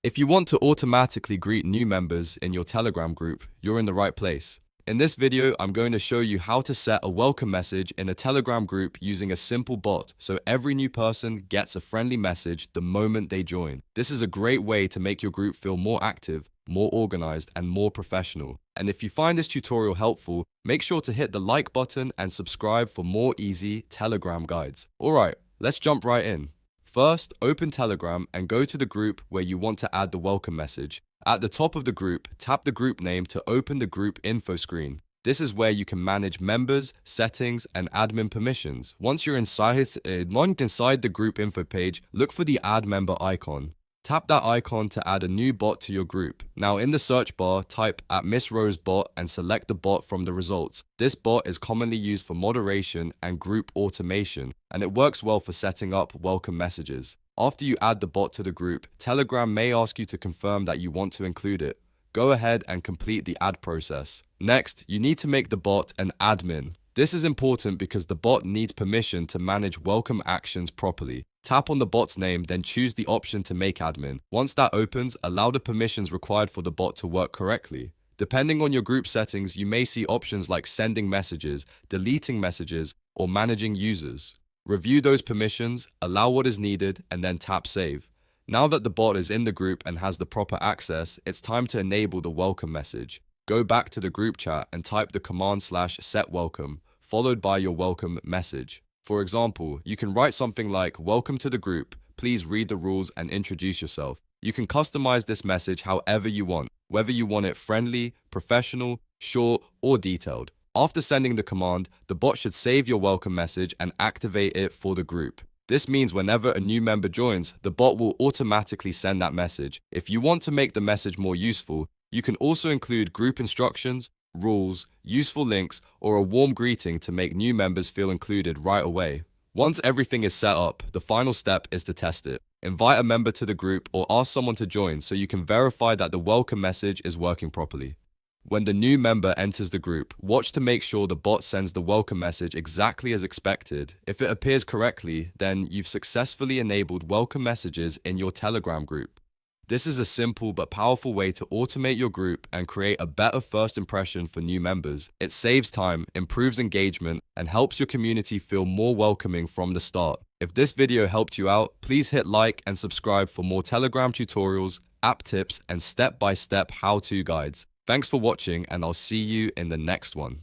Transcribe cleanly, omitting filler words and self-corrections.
If you want to automatically greet new members in your Telegram group, you're in the right place. In this video, I'm going to show you how to set a welcome message in a Telegram group using a simple bot so every new person gets a friendly message the moment they join. This is a great way to make your group feel more active, more organized, and more professional. And if you find this tutorial helpful, make sure to hit the like button and subscribe for more easy Telegram guides. Alright, let's jump right in. First, open Telegram and go to the group where you want to add the welcome message. At the top of the group, tap the group name to open the group info screen. This is where you can manage members, settings, and admin permissions. Once you're inside the group info page, look for the add member icon. Tap that icon to add a new bot to your group. Now in the search bar, type @MissRose bot and select the bot from the results. This bot is commonly used for moderation and group automation, and it works well for setting up welcome messages. After you add the bot to the group, Telegram may ask you to confirm that you want to include it. Go ahead and complete the add process. Next, you need to make the bot an admin. This is important because the bot needs permission to manage welcome actions properly. Tap on the bot's name, then choose the option to make admin. Once that opens, allow the permissions required for the bot to work correctly. Depending on your group settings, you may see options like sending messages, deleting messages, or managing users. Review those permissions, allow what is needed, and then tap save. Now that the bot is in the group and has the proper access, it's time to enable the welcome message. Go back to the group chat and type the command /SetWelcome, followed by your welcome message. For example, you can write something like, "Welcome to the group, please read the rules and introduce yourself." You can customize this message however you want, whether you want it friendly, professional, short, or detailed. After sending the command, the bot should save your welcome message and activate it for the group. This means whenever a new member joins, the bot will automatically send that message. If you want to make the message more useful, you can also include group instructions, rules, useful links, or a warm greeting to make new members feel included right away. Once everything is set up, the final step is to test it. Invite a member to the group or ask someone to join so you can verify that the welcome message is working properly. When the new member enters the group, watch to make sure the bot sends the welcome message exactly as expected. If it appears correctly, then you've successfully enabled welcome messages in your Telegram group. This is a simple but powerful way to automate your group and create a better first impression for new members. It saves time, improves engagement, and helps your community feel more welcoming from the start. If this video helped you out, please hit like and subscribe for more Telegram tutorials, app tips, and step-by-step how-to guides. Thanks for watching, and I'll see you in the next one.